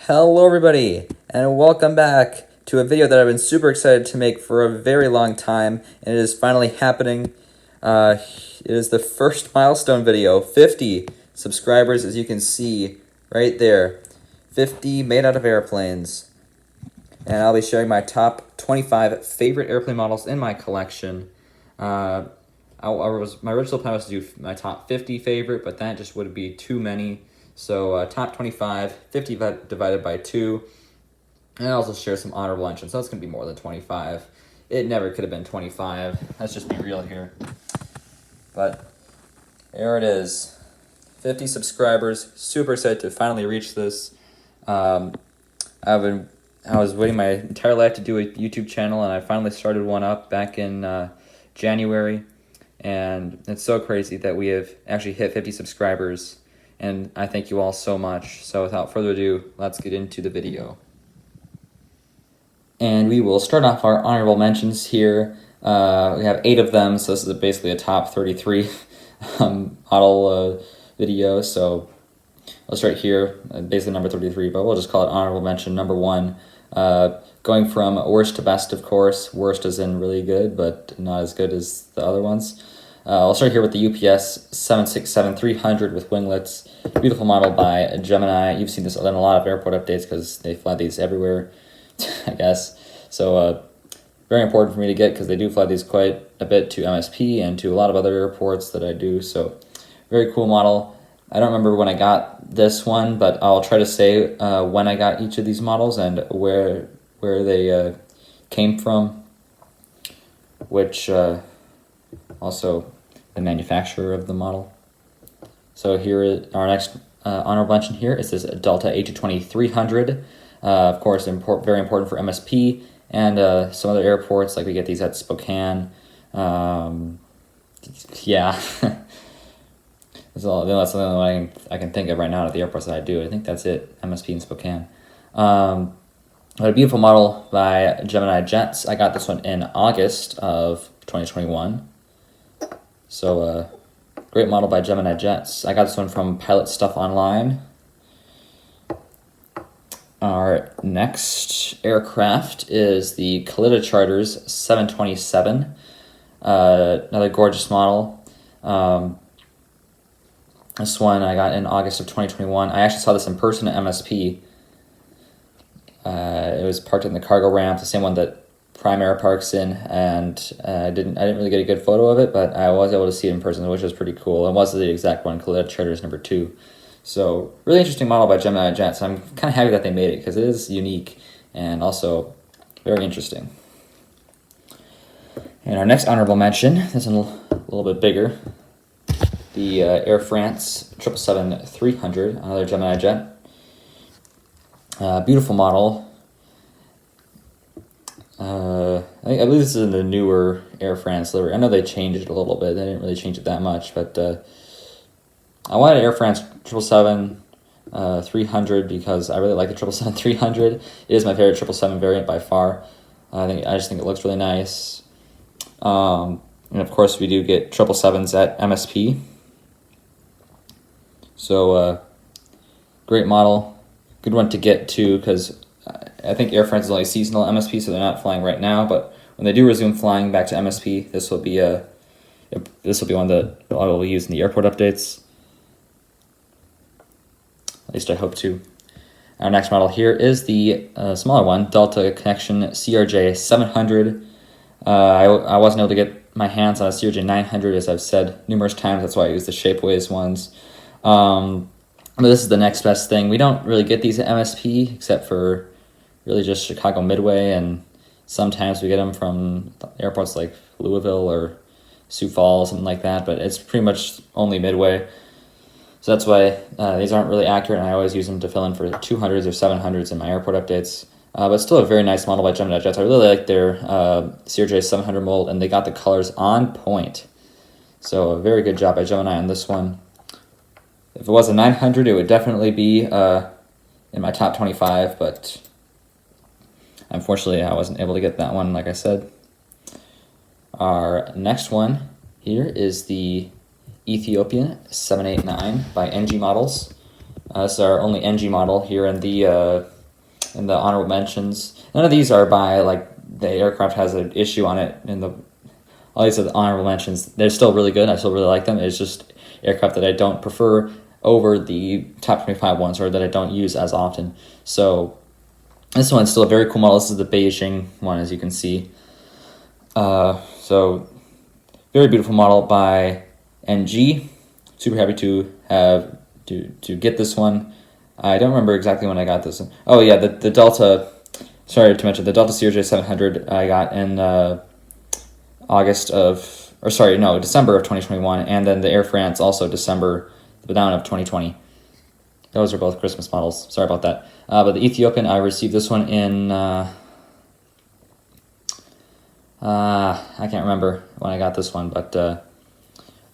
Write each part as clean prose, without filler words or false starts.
Hello everybody, and welcome back to a video that I've been super excited to make for a very long time, and it is finally happening. It is the first milestone video, 50 subscribers, as you can see right there. 50 made out of airplanes. And I'll be sharing my top 25 favorite airplane models in my collection. My original plan was to do my top 50 favorite, but that just would be too many. So top 25, 50 divided by 2, and I'll also share some honorable mentions. So it's going to be more than 25. It never could have been 25. Let's just be real here. But there it is. 50 subscribers. Super excited to finally reach this. I was waiting my entire life to do a YouTube channel, and I finally started one up back in January. And it's so crazy that we have actually hit 50 subscribers. And I thank you all so much. So without further ado, let's get into the video. And we will start off our honorable mentions here. We have 8 of them, so this is basically a top 33 model video. So let's start here, basically number 33, but we'll just call it honorable mention number 1. Going from worst to best, of course. Worst as in really good, but not as good as the other ones. I'll start here with the UPS 767-300 with winglets. Beautiful model by Gemini. You've seen this in a lot of airport updates because they fly these everywhere, I guess. So very important for me to get because they do fly these quite a bit to MSP and to a lot of other airports that I do. So very cool model. I don't remember when I got this one, but I'll try to say when I got each of these models and where they came from, which also the manufacturer of the model. So here, our next honorable mention here is this Delta A220-300. Of course, very important for MSP and some other airports, like we get these at Spokane. Yeah. That's the only one I can think of right now at the airports that I do. I think that's it, MSP and Spokane. A beautiful model by Gemini Jets. I got this one in August of 2021. So great model by Gemini Jets. I got this one from Pilot Stuff Online. Our next aircraft is the Kalita Charters 727. Another gorgeous model. This one I got in August of 2021. I actually saw this in person at MSP. It was parked in the cargo ramp, the same one that Prime Air parks in, and I didn't really get a good photo of it, but I was able to see it in person, which was pretty cool. It was the exact one, Kalita Charters number 2. So really interesting model by Gemini Jets. I'm kind of happy that they made it because it is unique and also very interesting. And our next honorable mention, this one a little bit bigger, the Air France 777-300, another Gemini jet. Beautiful model. I believe this is in the newer Air France livery. I know they changed it a little bit. They didn't really change it that much, but I wanted Air France 777-300 because I really like the 777-300. It is my favorite 777 variant by far. I just think it looks really nice. And of course, we do get 777s at MSP. So great model. Good one to get to because I think Air France is only seasonal MSP, so they're not flying right now. But when they do resume flying back to MSP, this will be one that I will use in the airport updates. At least I hope to. Our next model here is the smaller one, Delta Connection Crj 700. I wasn't able to get my hands on a Crj 900, as I've said numerous times. That's why I use the Shapeways ones. But this is the next best thing. We don't really get these at MSP, except for really just Chicago Midway, and sometimes we get them from airports like Louisville or Sioux Falls, something like that, but it's pretty much only Midway. So that's why these aren't really accurate, and I always use them to fill in for 200s or 700s in my airport updates. But still a very nice model by Gemini Jets. I really like their Crj 700 mold, and they got the colors on point. So a very good job by Gemini on this one. If it was a 900, it would definitely be in my top 25, but unfortunately I wasn't able to get that one, like I said. Our next one here is the Ethiopian 789 by NG Models. This is our only NG model here in the honorable mentions. None of these are by, like, the aircraft has an issue on it. All these are the honorable mentions. They're still really good. I still really like them. It's just aircraft that I don't prefer over the top 25 ones, or that I don't use as often. So this one's still a very cool model. This is the Beijing one, as you can see. So very beautiful model by NG. Super happy to have to get this one. I don't remember exactly when I got this one. Oh yeah, the Delta. Sorry to mention the Delta CRJ 700 I got in December of 2021, and then the Air France also December down of 2020. Those are both Christmas models. Sorry about that. But the Ethiopian, I received this one in I can't remember when I got this one, but I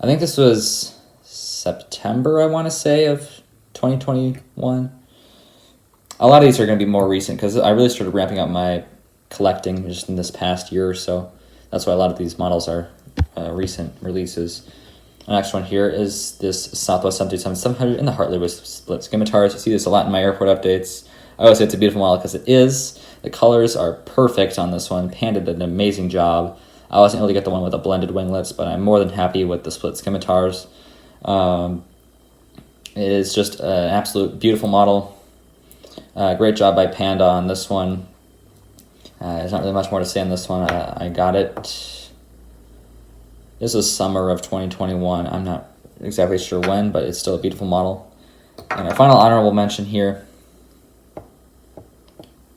think this was September, I want to say, of 2021. A lot of these are going to be more recent because I really started ramping up my collecting just in this past year or so. That's why a lot of these models are recent releases. The next one here is this Southwest 737-700 in the Hartley with split scimitars. You see this a lot in my airport updates. I always say it's a beautiful model because it is. The colors are perfect on this one. Panda did an amazing job. I wasn't able to get the one with the blended winglets, but I'm more than happy with the split scimitars. It is just an absolute beautiful model. Great job by Panda on this one. There's not really much more to say on this one. I got it. This is summer of 2021. I'm not exactly sure when, but it's still a beautiful model. And our final honorable mention here,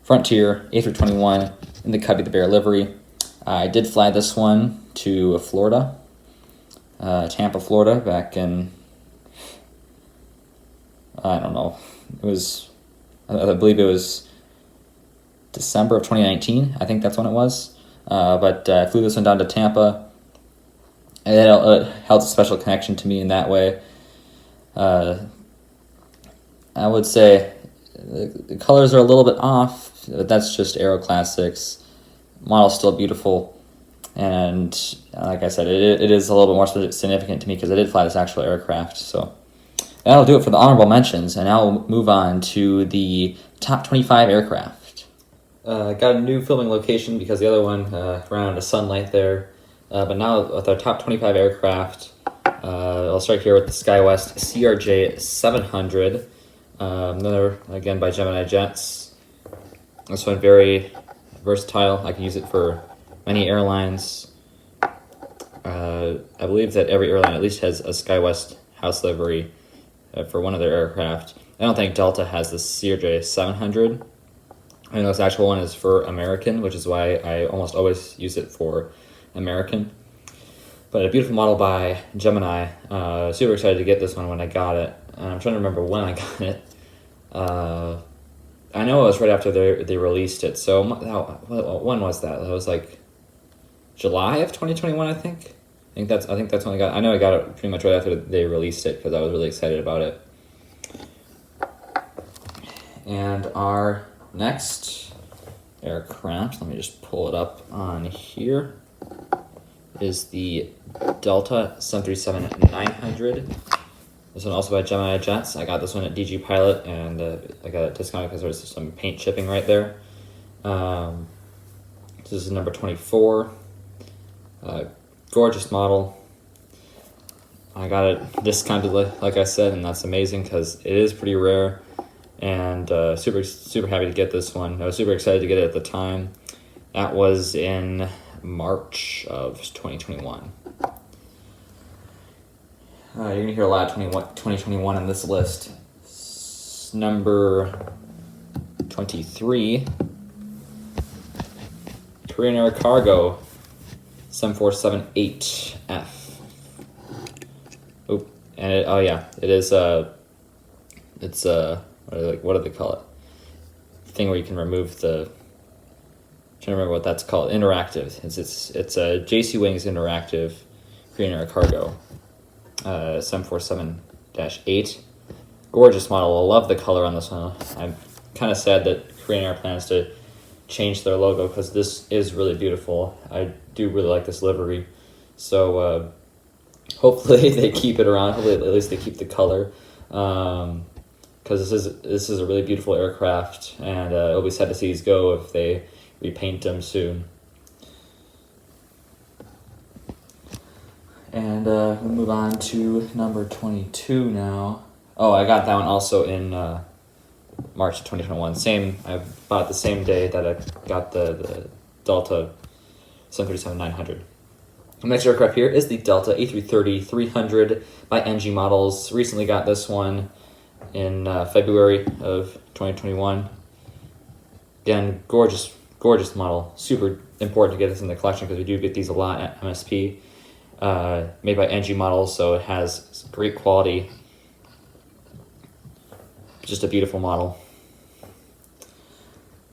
Frontier A321 in the Cubby the Bear livery. I did fly this one to Florida, Tampa, Florida, back in, I don't know, I believe it was December of 2019. I think that's when it was. But I flew this one down to Tampa. And it held a special connection to me in that way. I would say the colors are a little bit off, but that's just Aero Classics. Model's still beautiful. And like I said, it is a little bit more significant to me because I did fly this actual aircraft. So that'll do it for the honorable mentions. And now we'll move on to the top 25 aircraft. Got a new filming location because the other one ran out of sunlight there. But now with our top 25 aircraft, I'll start here with the SkyWest CRJ 700. Another, again, by Gemini Jets. This one very versatile. I can use it for many airlines. I believe that every airline at least has a SkyWest house livery for one of their aircraft. I don't think Delta has the CRJ 700. I know this actual one is for American, which is why I almost always use it for American. But a beautiful model by Gemini. Super excited to get this one when I got it. I'm trying to remember when I got it. I know it was right after they released it. So when was that? That was like July of 2021, I think. I think that's when I got it. I know I got it pretty much right after they released it because I was really excited about it. And our next aircraft, let me just pull it up on here, is the Delta 737-900. This one also by Gemini Jets. I got this one at DG Pilot, and I got it discounted because there's some paint chipping right there. This is number 24. Gorgeous model. I got it discounted, like I said, and that's amazing because it is pretty rare. And super happy to get this one. I was super excited to get it at the time. That was in March of 2021. You're going to hear a lot of 2021 in this list. Number 23, Korean Air Cargo 7478F. Oh, and it is what do they call it? Thing where you can remove the. I'm trying to remember what that's called. Interactive. It's a JC Wings Interactive Korean Air Cargo 747-8. Gorgeous model. I love the color on this one. I'm kind of sad that Korean Air plans to change their logo because this is really beautiful. I do really like this livery. So hopefully they keep it around. Hopefully at least they keep the color. because this is a really beautiful aircraft, and it'll be sad to see these go if they repaint them soon. And we'll move on to number 22 now. Oh, I got that one also in March 2021. I bought it the same day that I got the Delta 737-900. The next aircraft here is the Delta A330-300 by NG Models. Recently got this one in February of 2021. Again, gorgeous model. Super important to get this in the collection because we do get these a lot at MSP. Made by NG Models, so it has great quality. Just a beautiful model.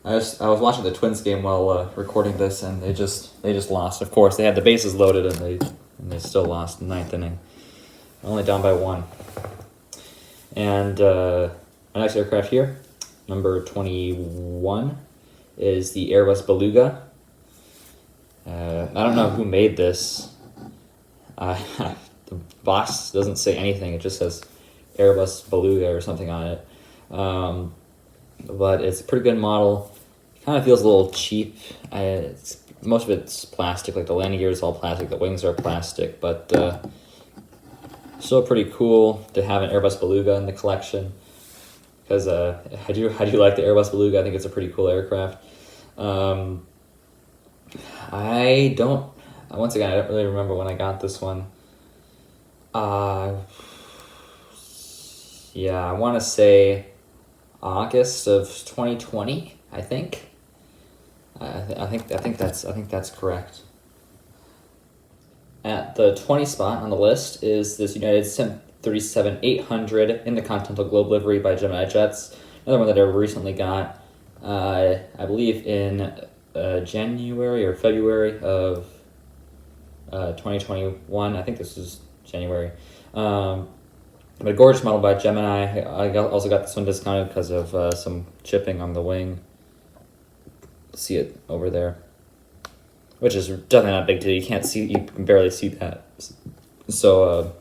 I was watching the Twins game while recording this, and they just lost. Of course, they had the bases loaded, and they still lost in the 9th inning, only down by 1. And our next aircraft here, number 21, is the Airbus Beluga. I don't know who made this. The box doesn't say anything. It just says Airbus Beluga or something on it. But it's a pretty good model. Kind of feels a little cheap. Most of it's plastic, like the landing gear is all plastic, the wings are plastic, but still pretty cool to have an Airbus Beluga in the collection, because I do like the Airbus Beluga. I think it's a pretty cool aircraft. I don't really remember when I got this one. Yeah, I want to say August of 2020, I think. I think that's correct. At the 20 spot on the list is this United 737-800 in the Continental Globe livery by Gemini Jets. Another one that I recently got, I believe in January or February of 2021. I think this is January. But a gorgeous model by Gemini. I also got this one discounted because of some chipping on the wing. See it over there, which is definitely not a big deal. You can barely see that. So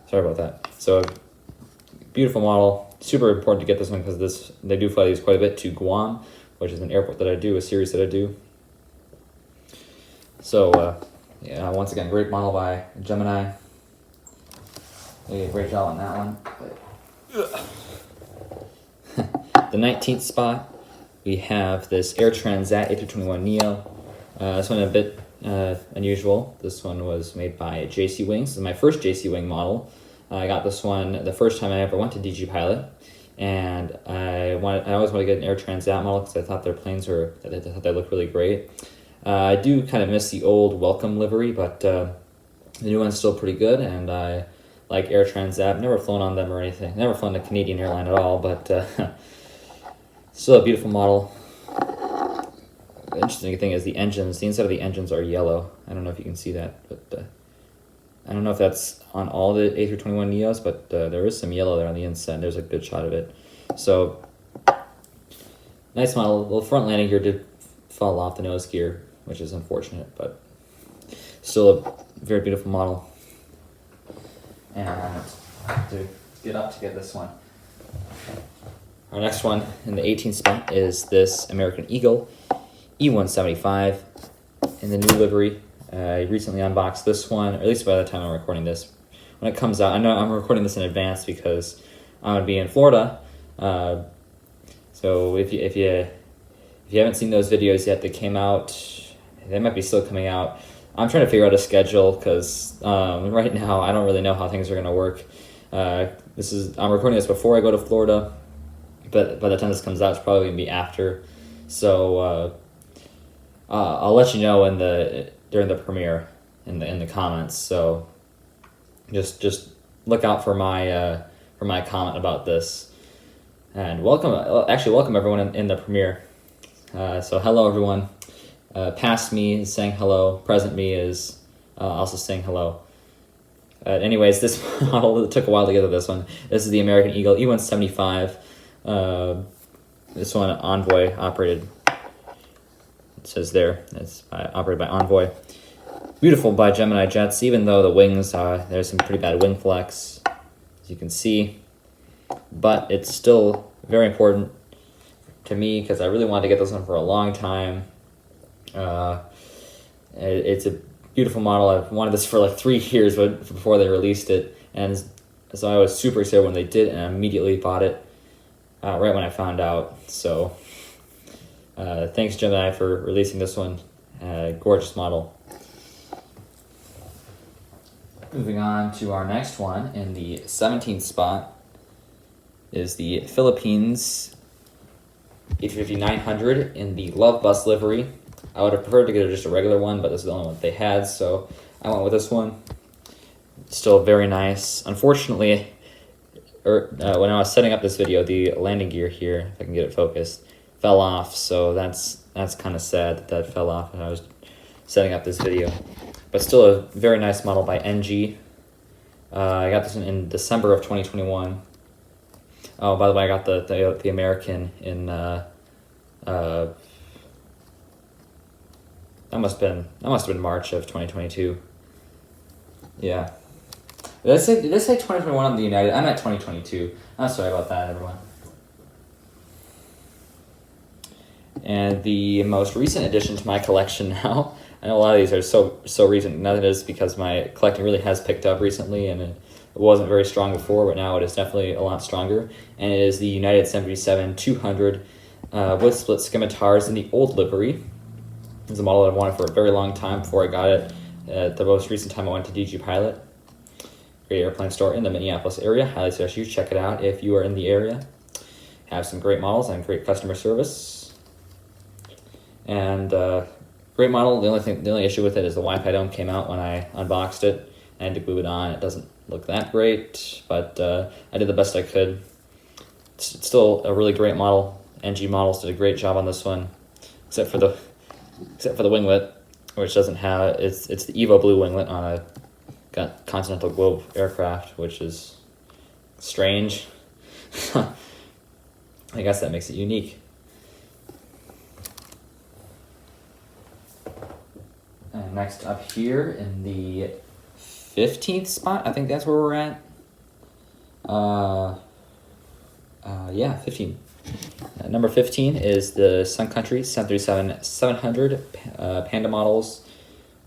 sorry about that. So beautiful model. Super important to get this one because they do fly these quite a bit to Guam, which is an airport that I do, a series that I do. So yeah, once again, great model by Gemini. They did a great job on that one. The 19th spot, we have this Air Transat A321neo. This one a bit unusual. This one was made by JC Wings. This is my first JC Wing model. I got this one the first time I ever went to DG Pilot, and I always wanted to get an Air Transat model because I thought their planes they looked really great. I do kind of miss the old Welcome livery, but the new one's still pretty good, and I like Air Transat. Never flown on them or anything. Never flown a Canadian airline at all, but still a beautiful model. The interesting thing is the engines. The inside of the engines are yellow. I don't know if you can see that, but I don't know if that's on all the A321neos, but there is some yellow there on the inside. There's a good shot of it. So, nice model. The front landing gear did fall off the nose gear, which is unfortunate, but still a very beautiful model. And I have to get up to get this one. Our next one in the 18th spot is this American Eagle E175 in the new livery. I recently unboxed this one, or at least by the time I'm recording this. When it comes out, I know I'm recording this in advance because I'm gonna be in Florida. So if you haven't seen those videos yet, they came out. They might be still coming out. I'm trying to figure out a schedule because right now I don't really know how things are gonna work. I'm recording this before I go to Florida, but by the time this comes out, it's probably gonna be after. So I'll let you know during the premiere in the comments. So just look out for my comment about this, and welcome everyone in the premiere. So hello everyone. Past me is saying hello. Present me is also saying hello. Anyways, this model, it took a while to get to this one. This is the American Eagle E175. This one Envoy operated. It says there it's operated by Envoy. Beautiful by Gemini Jets, even though the wings there's some pretty bad wing flex, as you can see. but it's still very important to me because I really wanted to get this one for a long time. It's a beautiful model. I've wanted this for like 3 years before they released it, and so I was super excited when they did, and I immediately bought it right when I found out. So thanks Gemini for releasing this one. Gorgeous model. Moving on to our next one, in the 17th spot is the Philippines A350-900 in the Love Bus livery. I would have preferred to get just a regular one, but this is the only one they had, so I went with this one. Still very nice. Unfortunately, when I was setting up this video, the landing gear here, if I can get it focused, fell off, so that's kind of sad that fell off when I was setting up this video. But still a very nice model by NG. I got this one in December of 2021. Oh, by the way, I got the American in that must have been March of 2022. Yeah. Did I say 2021 on the United? I'm at 2022. I'm sorry about that, everyone. And the most recent addition to my collection now, I know a lot of these are so recent. Now that is because my collecting really has picked up recently, and it wasn't very strong before, but now it is definitely a lot stronger. And it is the United 77-200 with split scimitars in the old livery. It's a model that I've wanted for a very long time before I got it. The most recent time I went to DG Pilot, great airplane store in the Minneapolis area. Highly suggest you check it out if you are in the area. Have some great models and great customer service. And great model. The only issue with it is the Wi-Fi dome came out when I unboxed it. I had to glue it on. It doesn't look that great, but I did the best I could. It's still a really great model. NG Models did a great job on this one, except for the winglet, which doesn't have it's the Evo blue winglet on a Continental Globe aircraft, which is strange. I guess that makes it unique. And next up here in the 15th spot, I think that's where we're at. Yeah, 15. Number 15 is the Sun Country 737-700 Panda models.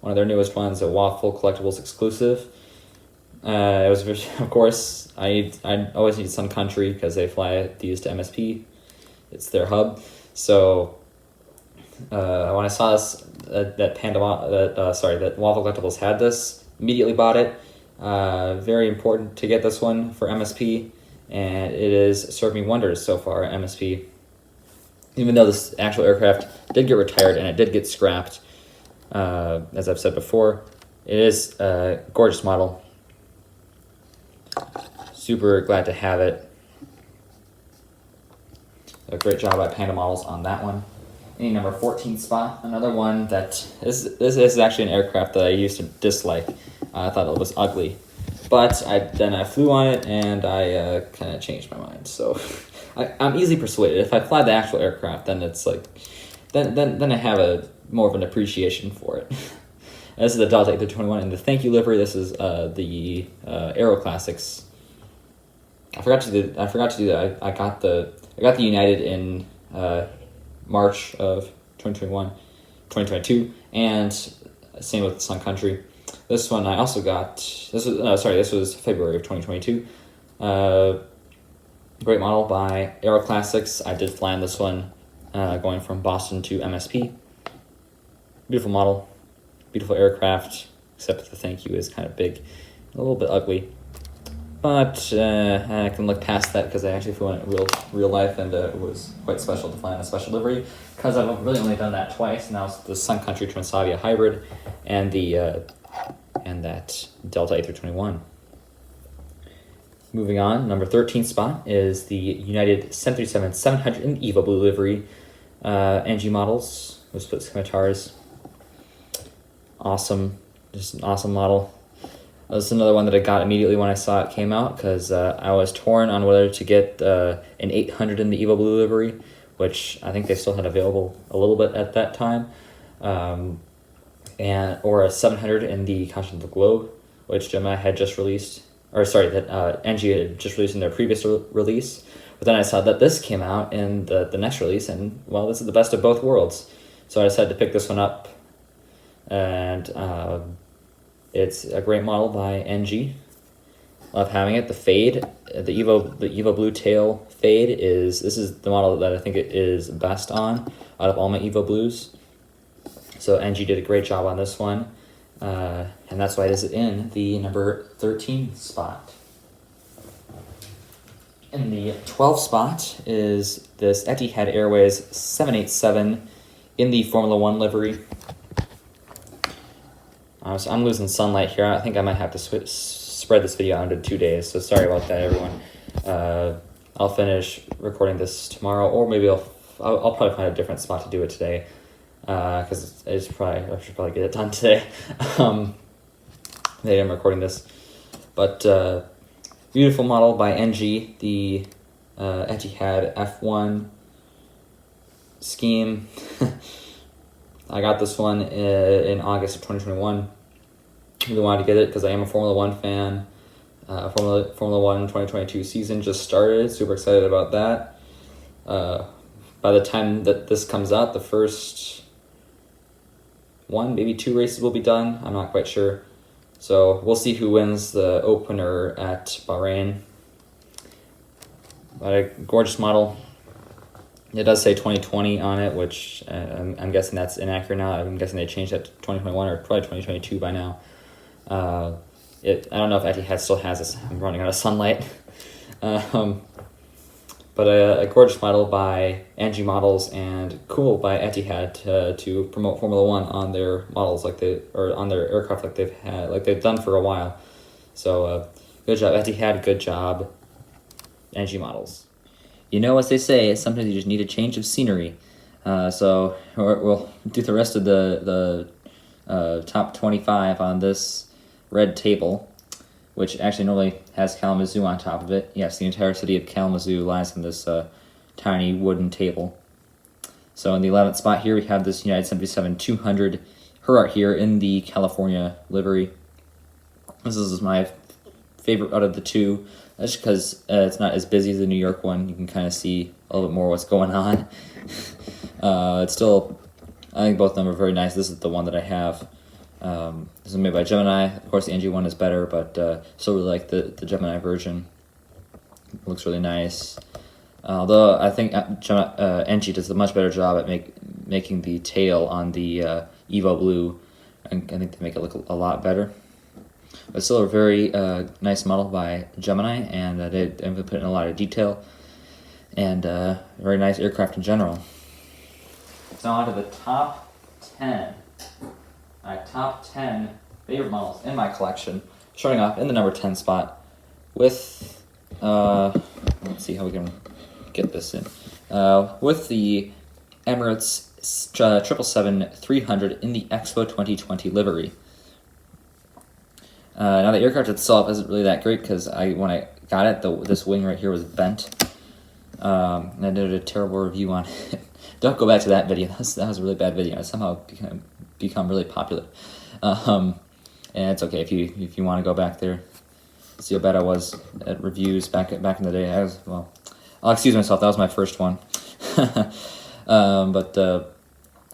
One of their newest ones, a Waffle Collectibles exclusive. It was, of course, I always need Sun Country because they fly these to MSP. It's their hub. So when I saw this, that Waffle Collectibles had this, immediately bought it. Very important to get this one for MSP, and it has served me wonders so far at MSP. Even though this actual aircraft did get retired and it did get scrapped, as I've said before, it is a gorgeous model. Super glad to have it. A great job by Panda Models on that one. Any number 14 spot, another one that this is actually an aircraft that I used to dislike. I thought it was ugly, but then I flew on it and I kind of changed my mind. So I'm easily persuaded. If I fly the actual aircraft, then it's like then I have more of an appreciation for it. This is the Delta 821 in the thank you livery. This is the Aero Classics. I forgot to do that. I got the United in March of 2022, and same with Sun Country. This one I also got. This was February of 2022. Great model by Aero Classics. I did fly in this one, going from Boston to MSP. Beautiful model, beautiful aircraft, except the thank you is kind of big, a little bit ugly. But I can look past that because I actually flew in it real life, and it was quite special to fly in a special livery because I've really only done that twice. Now it's the Sun Country Transavia hybrid and that Delta A321. Moving on, number 13 spot is the United 737-700 in Evo Blue livery, NG models with split scimitars. Awesome, just an awesome model. This is another one that I got immediately when I saw it came out because I was torn on whether to get an 800 in the Evo Blue livery, which I think they still had available a little bit at that time, or a 700 in the Continental Globe, which Gemini had just released or sorry, that NG had just released in their previous release. But then I saw that this came out in the next release, and well, this is the best of both worlds. So I decided to pick this one up, and it's a great model by NG. Love having it. The fade, the Evo Blue tail fade this is the model that I think it is best on out of all my Evo Blues. So NG did a great job on this one, and that's why it is in the number 13 spot. In the 12th spot is this Etihad Airways 787 in the Formula 1 livery. So I'm losing sunlight here. I think I might have to spread this video out into 2 days, so sorry about that, everyone. I'll finish recording this tomorrow, or maybe I'll probably find a different spot to do it today, because I should probably get it done today. Today I'm recording this, but beautiful model by NG, the Etihad F1 scheme. I got this one in August of 2021. Really wanted to get it because I am a Formula 1 fan. Formula 1 2022 season just started. Super excited about that. By the time that this comes out, the first 1, maybe 2 races will be done. I'm not quite sure. So we'll see who wins the opener at Bahrain. But a gorgeous model. It does say 2020 on it, which I'm guessing that's inaccurate now. I'm guessing they changed that to 2021 or probably 2022 by now. I don't know if Etihad still has this. I'm running out of sunlight. But a gorgeous model by NG Models, and cool by Etihad to promote Formula 1 on their models on their aircraft like they've done for a while. So good job Etihad, good job NG Models. You know, as they say, sometimes you just need a change of scenery. So we'll do the rest of the top 25 on this red table, which actually normally has Kalamazoo on top of it. Yes, the entire city of Kalamazoo lies on this tiny wooden table. So in the 11th spot here, we have this United 77-200 Herart here in the California livery. This is my favorite out of the two. That's just because it's not as busy as the New York one. You can kind of see a little bit more what's going on. It's still, I think both of them are very nice. This is the one that I have. This is made by Gemini. Of course, the NG one is better, but still really like the Gemini version. It looks really nice. Although I think NG does a much better job at making the tail on the Evo Blue. I think they make it look a lot better. But still a very nice model by Gemini, and they put in a lot of detail, and very nice aircraft in general. So on to the top 10. My top 10 favorite models in my collection, starting off in the number 10 spot with, let's see how we can get this in, with the Emirates 777-300 in the Expo 2020 livery. Now the aircraft itself isn't really that great because when I got it, this wing right here was bent. And I did a terrible review on it. Don't go back to that video. That was a really bad video. It somehow become really popular. And it's okay if you want to go back there, see how bad I was at reviews back in the day. I'll excuse myself. That was my first one. But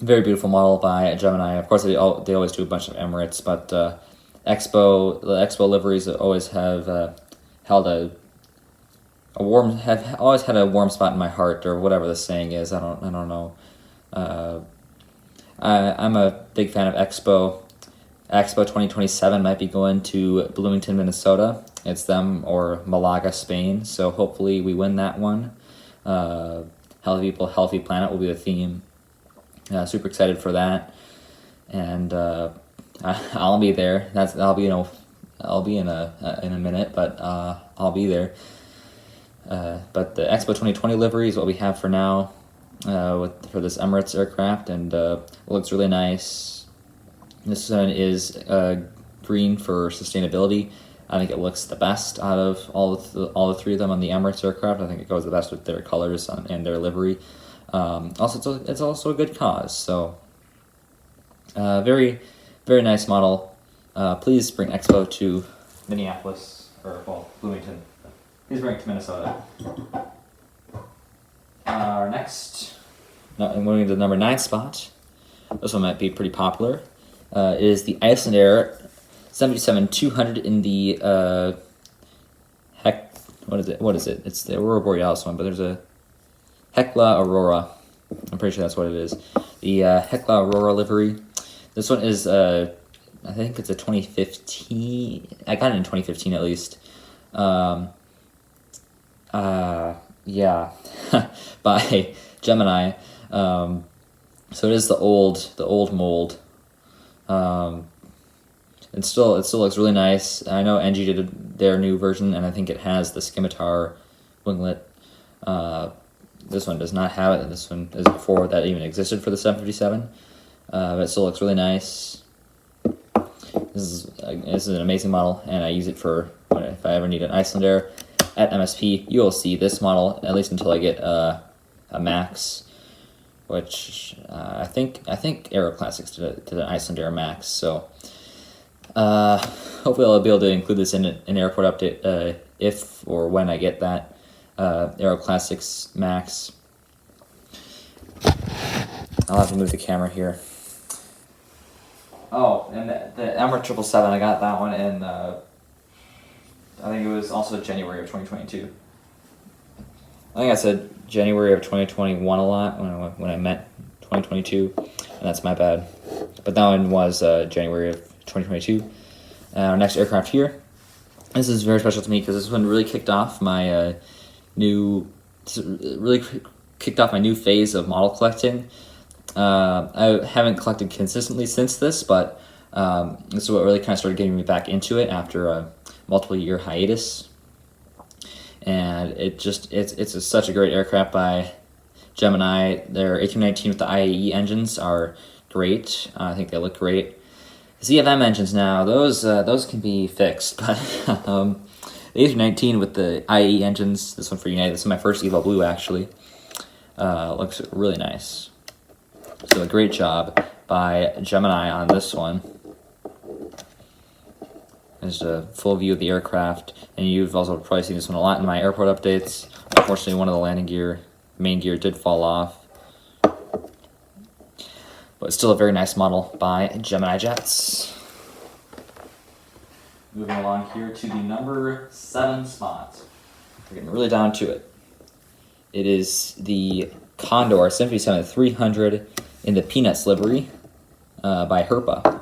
very beautiful model by Gemini. Of course, they always do a bunch of Emirates, but the Expo liveries always have always had a warm spot in my heart, or whatever the saying is. I don't know. I'm a big fan of Expo. Expo 2027 might be going to Bloomington, Minnesota. It's them or Malaga, Spain. So hopefully we win that one. Healthy people, healthy planet will be the theme. Super excited for that, and I'll be there. I'll be in a minute, but I'll be there. But the Expo 2020 livery is what we have for now, for this Emirates aircraft, and it looks really nice. This one is green for sustainability. I think it looks the best out of all the three of them on the Emirates aircraft. I think it goes the best with their colors and their livery. Also, it's also a good cause. So, very, very nice model. Please bring Expo to Minneapolis. or well, Bloomington. He's ranked Minnesota. Our next, moving to the number 9 spot. This one might be pretty popular. Is the Icelandair 77-200 in the what is it? It's the Aurora Borealis one, but there's a Hekla Aurora. I'm pretty sure that's what it is. The Hekla Aurora livery. This one is I think it's a 2015. I got it in 2015 at least. Yeah, by Gemini. So it is the old mold. It still looks really nice. I know NG did their new version, and I think it has the scimitar winglet. This one does not have it. This one is before that even existed for the 757, but it still looks really nice. This is an amazing model, and I use it for if I ever need an Icelandair at MSP. You will see this model at least until I get a Max, which I think Aero Classics did an Icelandair Max. So hopefully I'll be able to include this in an airport update if or when I get that Aero Classics Max. I'll have to move the camera here. Oh, and the Emirates 777, I got that one in, I think it was also January of 2022. I think I said January of 2021 a lot when I meant 2022, and that's my bad. But that one was January of 2022. Our next aircraft here. This is very special to me because this one really kicked off my new phase of model collecting. I haven't collected consistently since this, but this is what really kind of started getting me back into it after a multiple year hiatus. And it's such a great aircraft by Gemini. Their A319 with the IAE engines are great. I think they look great. The CFM engines now, those can be fixed, but the A319 with the IAE engines, this one for United, this is my first Evo Blue actually, looks really nice. So a great job by Gemini on this one. There's a full view of the aircraft, and you've also probably seen this one a lot in my airport updates. Unfortunately, one of the main gear did fall off. But it's still a very nice model by Gemini Jets. Moving along here to the number 7 spot. We're getting really down to it. It is the Condor 757-300 in the Peanuts livery by Herpa.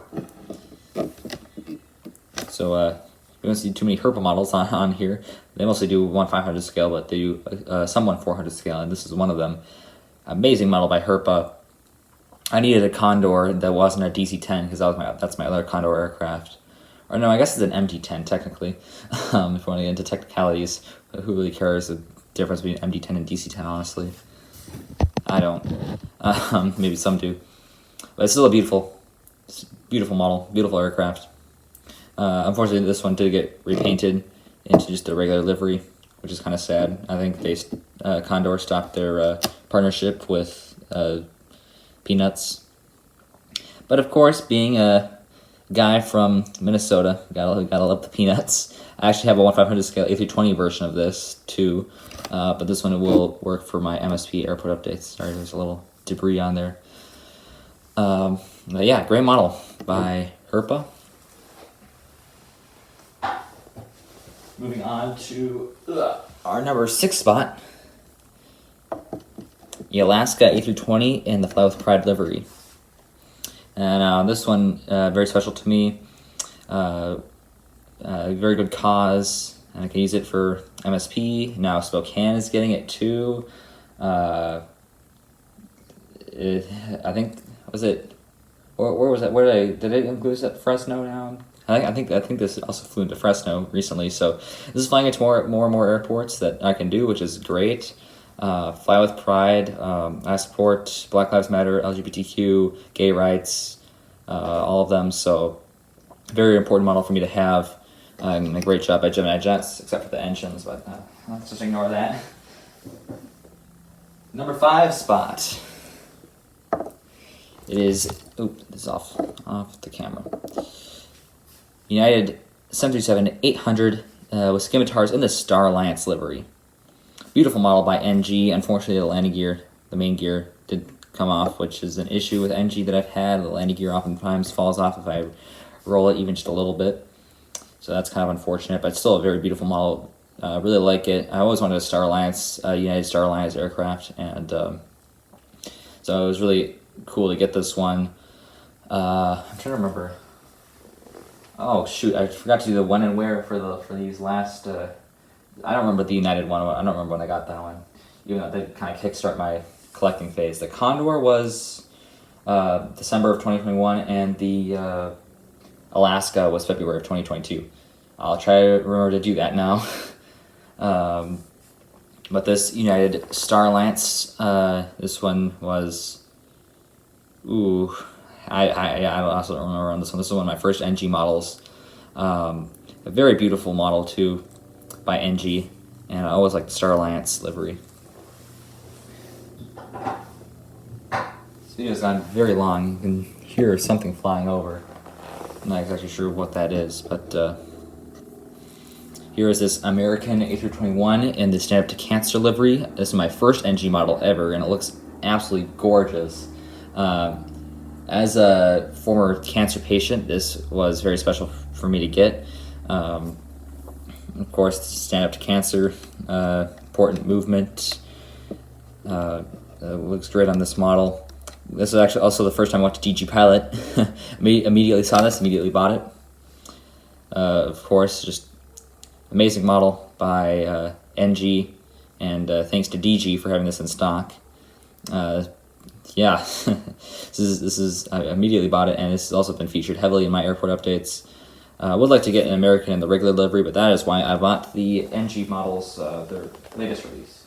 So we don't see too many Herpa models on here. They mostly do 1/500 scale, but they do some 1/400 scale, and this is one of them. Amazing model by Herpa. I needed a Condor that wasn't a DC-10 because that's my other Condor aircraft. Or no, I guess it's an MD-10 technically. If you want to get into technicalities, who really cares the difference between MD-10 and DC-10? Honestly, I don't. Maybe some do, but it's still a beautiful model, beautiful aircraft. Unfortunately, this one did get repainted into just a regular livery, which is kind of sad. I think Condor stopped their partnership with Peanuts. But of course, being a guy from Minnesota, gotta love the Peanuts. I actually have a 1/500 scale A320 version of this too, but this one will work for my MSP airport updates. Sorry, there's a little debris on there. But yeah, great model by Herpa. Moving on to our number 6 spot, the Alaska A320 in the Fly with Pride livery. And this one, very special to me. Very good cause, and I can use it for MSP. Now Spokane is getting it too. I think, was it, where was that? Did it include it at Fresno now? I think this also flew into Fresno recently, so this is flying into more and more airports that I can do, which is great. Fly with Pride. I support Black Lives Matter, LGBTQ, gay rights, all of them. So very important model for me to have. And a great job by Gemini Jets, except for the engines, but let's just ignore that. Number 5 spot. It is. Oop, this is off the camera. United 737-800 with scimitars in the Star Alliance livery. Beautiful model by NG. Unfortunately, the landing gear, the main gear, did come off, which is an issue with NG that I've had. The landing gear oftentimes falls off if I roll it even just a little bit. So that's kind of unfortunate, but still a very beautiful model. Really like it. I always wanted a Star Alliance, United Star Alliance aircraft, and so it was really cool to get this one. I'm trying to remember. Oh shoot! I forgot to do the when and where for these last. I don't remember the United one. I don't remember when I got that one. Even though they kind of kickstart my collecting phase. The Condor was December of 2021, and the Alaska was February of 2022. I'll try to remember to do that now. But this United Star Alliance, this one was, I also don't remember on this one. This is one of my first NG models. A very beautiful model too, by NG, and I always like the Star Alliance livery. This video's gone very long. You can hear something flying over. I'm not exactly sure what that is, but here is this American A321 in the Stand Up to Cancer livery. This is my first NG model ever, and it looks absolutely gorgeous. As a former cancer patient, this was very special for me to get. Of course, Stand Up to Cancer, important movement. Looks great on this model. This is actually also the first time I went to DG Pilot. Immediately saw this, immediately bought it. Of course, just amazing model by NG, and thanks to DG for having this in stock. Yeah, this is I immediately bought it, and this has also been featured heavily in my airport updates. Would like to get an American in the regular livery, but that is why I bought the NG models, their latest release.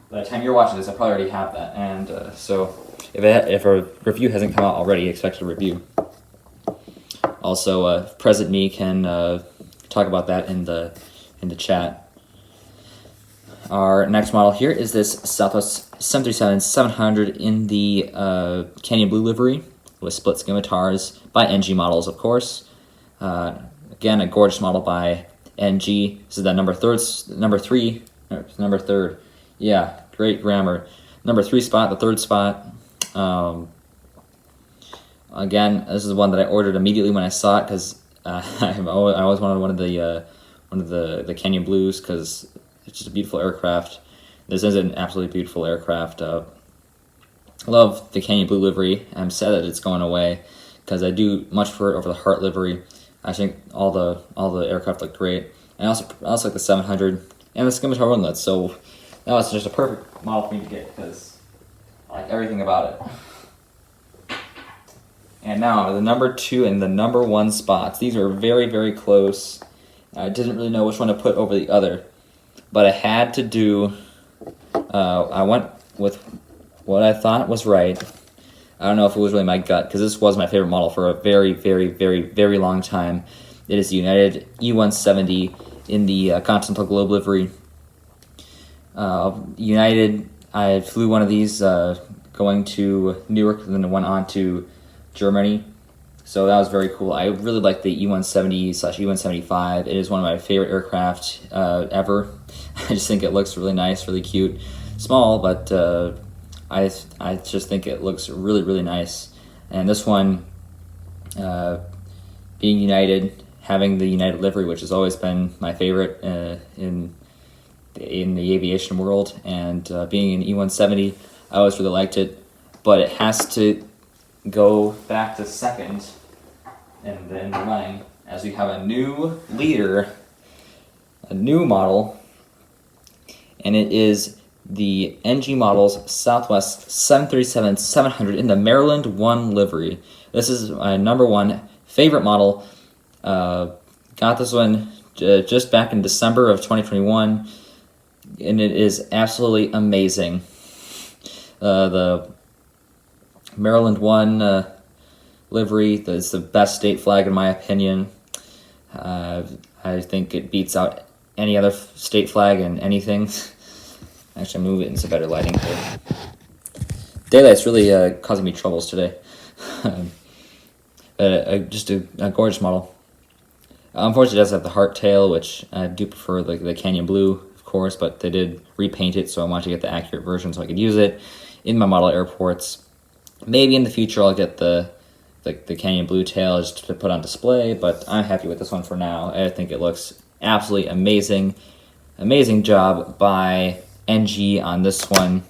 By the time you're watching this, I probably already have that, and so if a review hasn't come out already, expect a review. Also, President Me can talk about that in the chat. Our next model here is this Southwest 737-700 in the Canyon Blue livery with split scimitars by NG models, of course. Again, a gorgeous model by NG. This is that number third. Yeah, great grammar. Number 3 spot, the 3rd spot. Again, this is one that I ordered immediately when I saw it because I always wanted one of the Canyon Blues because it's just a beautiful aircraft. This is an absolutely beautiful aircraft. I love the Canyon Blue livery. I'm sad that it's going away because I do much prefer it over the Heart livery. I think all the aircraft look great. And I also like the 700 and the scimitar winglets. So now it's just a perfect model for me to get because I like everything about it. And now the number 2 and the number 1 spots. These are very, very close. I didn't really know which one to put over the other, but I had to do. I went with what I thought was right. I don't know if it was really my gut because this was my favorite model for a very, very, very, very long time. It is the United E-170 in the Continental Globe livery. United, I flew one of these going to Newark and then went on to Germany. So that was very cool. I really like the E-170/E-175. It is one of my favorite aircraft ever. I just think it looks really nice, really cute. Small, but I just think it looks really, really nice. And this one, being United, having the United livery, which has always been my favorite in the aviation world, and being an E-170, I always really liked it. But it has to go back to second in the running as we have a new leader, a new model, and it is the NG Models Southwest 737-700 in the Maryland 1 livery. This is my number 1 favorite model. Got this one just back in December of 2021, and it is absolutely amazing. The Maryland 1 livery is the best state flag in my opinion. I think it beats out any other state flag in anything. Actually, move it into better lighting here. Daylight's really causing me troubles today. Just a gorgeous model. Unfortunately, it does have the heart tail, which I do prefer the Canyon Blue, of course, but they did repaint it, so I wanted to get the accurate version so I could use it in my model airports. Maybe in the future I'll get the Canyon Blue tail just to put on display, but I'm happy with this one for now. I think it looks absolutely amazing. Amazing job by NG on this one.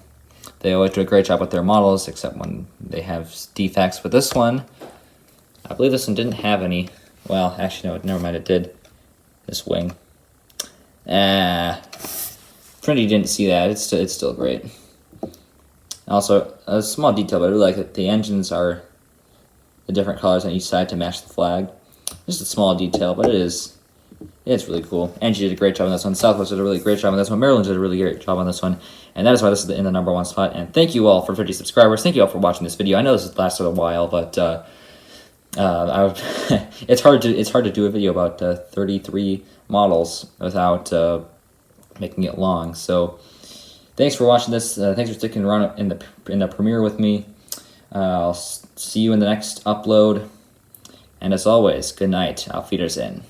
They always do a great job with their models, except when they have defects. With this one, I believe this one didn't have any. Well, actually, no, never mind, it did. This wing. Trinity didn't see that. It's still great. Also, a small detail, but I really like that the engines are the different colors on each side to match the flag. Just a small detail, but it's really cool. NG did a great job on this one. Southwest did a really great job on this one. Maryland did a really great job on this one. And that is why this is in the #1 spot. And thank you all for 50 subscribers. Thank you all for watching this video. I know this has lasted a while, but it's hard to do a video about 33 models without making it long. So thanks for watching this. Thanks for sticking around in the premiere with me. I'll see you in the next upload. And as always, good night. Auf Wiedersehen.